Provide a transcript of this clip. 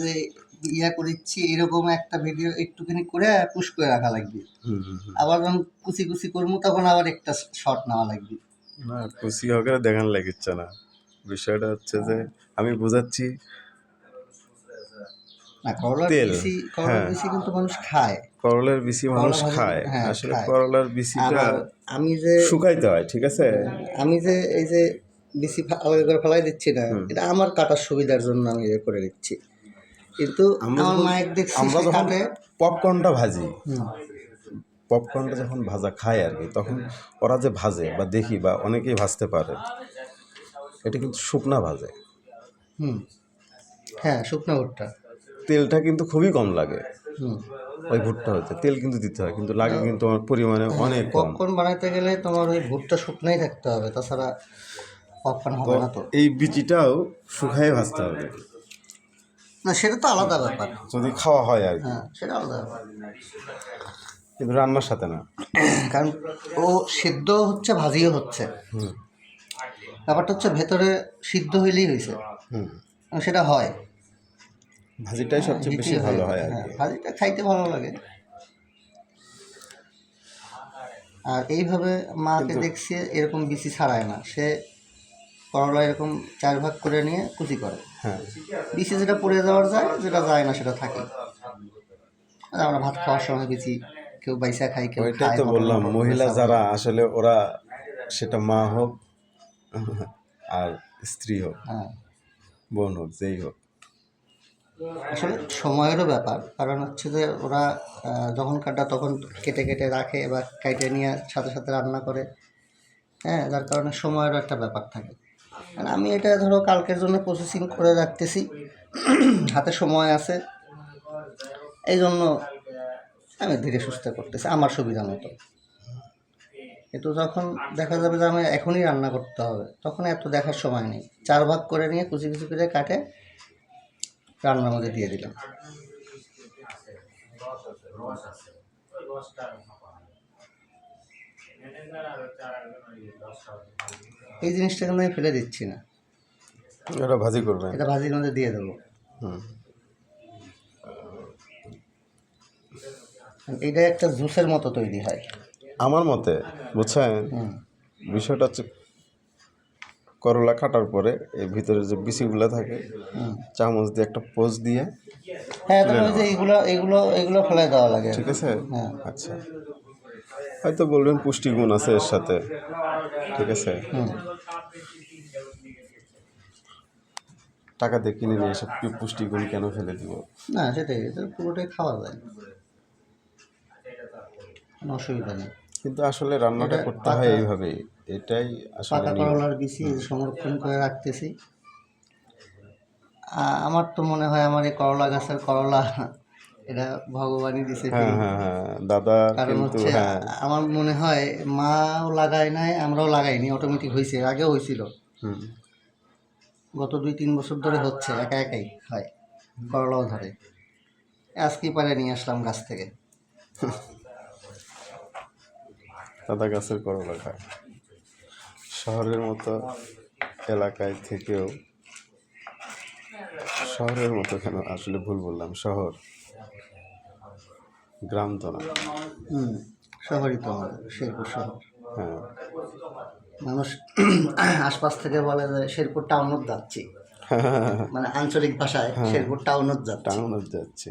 যে ইয়া করেছি এরকম একটা ভিডিও একটুখানি করে পুশ করে রাখা লাগবে। আবার যখন কুচি কুচি করবো তখন আবার একটা শট নেওয়া লাগবে। না কুচি হকারে দেখান লাগিচ্ছে না, বিষয়টা হচ্ছে যে আমি বোঝাচ্ছি না করলার তেল, বিচি হ্যাঁ কিন্তু মানুষ খায়, করলার বিচি মানুষ খায়, হ্যাঁ আসলে খায়। করলার বিচিটা আবার আমি যে শুকাইতে হয়, ঠিক আছে। আমি যে এই যে বিচি আলাদা করে ফেলাই দিচ্ছি না, এটা আমার কাটার সুবিধার জন্য আমি ইয়ে করে দিচ্ছি। কিন্তু আমার মায়ের দেখছি আমরা সে যখন কাটে পপকর্নটা ভাজি, পপকর্নটা যখন ভাজা খায় আর কি, তখন ওরা যে ভাজে বা দেখি বা অনেকেই ভাজতে পারে, এটা কিন্তু শুকনা ভাজে। হ্যাঁ শুকনো ভুট্টা তেলটা কিন্তু খুবই কম লাগে ওই ভুট্টা হতে, তেল কিন্তু দিতে হয় কিন্তু লাগে কিন্তু আমার পরিমাণে অনেক কম। পপকর্ন বানাইতে গেলে তোমার ওই ভুট্টা শুকনোই থাকতে হবে, তাছাড়া পপকর্ন হবে না। তো এই বিচিটাও শুকায় ভাজতে হবে, না সেটা তো আলাদা ব্যাপার, যদি খাওয়া হয় আর কি। হ্যাঁ সেটা আলাদা ব্যাপার, কিন্তু রান্নার সাথে না, কারণ ও সিদ্ধ হচ্ছে ভাজিও হচ্ছে। ব্যাপারটা হচ্ছে ভেতরে সিদ্ধ হইলেই হয়েছে, সেটা হয়। ভাজিটাই সবচেয়ে বেশি ভালো হয় আর কি, ভাজিটা খাইতে ভালো লাগে। আর এইভাবে মাকে দেখছি এরকম বিচি ছাড়ায় না, সে করলা এরকম 4 ভাগ করে নিয়ে কুচি করে, বিচি যেটা পড়ে যাওয়ার যায়, যেটা যায় না সেটা থাকে। আমরা ভাত খাওয়ার সময় বিচি কেউ বাইসা খাই, কেউ ওইটাই খায়। তো বললাম, মহিলা যারা আসলে ওরা সেটা মা হোক আর স্ত্রী হোক, বোন হোক, যেই হোক, আসলে সময়েরও ব্যাপার। কারণ হচ্ছে যে ওরা যখন কাটা তখন কেটে কেটে রাখে বা কেটে নিয়ে সাথে সাথে রান্না করে, হ্যাঁ, যার কারণে সময়েরও একটা ব্যাপার থাকে। আর আমি এটা ধরো কালকের জন্য প্রসেসিং করে রাখতেছি, হাতে সময় আছে, এই জন্য আমি ধীরে সুস্থে করতেছি আমার সুবিধা মতো। কিন্তু যখন দেখা যাবে যে আমি এখনই রান্না করতে হবে, তখন এত দেখার সময় নেই। 4 ভাগ করে নিয়ে কুচি কুচি করে কাটে রান্নার মধ্যে দিয়ে দিলাম। এই জিনিসটা কিন্তু আমি ফেলে দিচ্ছি না, এটা ভাজি করবে, এটা ভাজির মধ্যে দিয়ে দেবো। এটা একটা জুসের মতো তৈরি হয় আমার মতে, বুঝছেন। বিষয়টা হচ্ছে করলা কাটার পরে এর ভিতরে যে বিচিগুলো থাকে, চামচ দিয়ে একটা পোজ দিয়ে, হ্যাঁ তবে ওই যে এগুলো ফেলে দেওয়া লাগে, ঠিক আছে। হ্যাঁ আচ্ছা, হয়তো বলবেন পুষ্টিগুণ আছে এর সাথে, ঠিক আছে। টাকা দিয়ে কিনে নিয়ে এসব পুষ্টিগুণ কেন ফেলে দিব? না সেটাই, এটা পুরোটাই খাওয়া যায়, কোনো অসুবিধা নেই। কিন্তু আসলে রান্নাটা করতে হয় এইভাবেই, এটাই আসলে পাকা করলার বিচি সংরক্ষণ করে রাখতেছি। আমার তো মনে হয় আমার এই করলা গাছের করলা এটা ভগবানই দিছে। হ্যাঁ হ্যাঁ হ্যাঁ দাদা, কারণ কিন্তু হচ্ছে আমার মনে হয় মাও লাগায় নাই, আমরাও লাগাইনি, অটোমেটিক হয়েছে, আগেও হয়েছিল। গত 2-3 বছর ধরে হচ্ছে, একা একাই হয়, করলাও ধরে। আজকেই পারে নিয়ে আসলাম গাছ থেকে। দাদা গাছের করলা খায়। শহরের মতো এলাকায় থেকেও, শহরের মতো কেন, আসলে ভুল বললাম, শহর, গ্রাম তো না। শহরই তো আমাদের শেরপুর শহর। হ্যাঁ, মানুষ আশপাশ থেকে বলে যে শেরপুর টাউনত যাচ্ছি, মানে আঞ্চলিক ভাষায় শেরপুর টাউনত যাচ্ছি। টাউনত যাচ্ছে।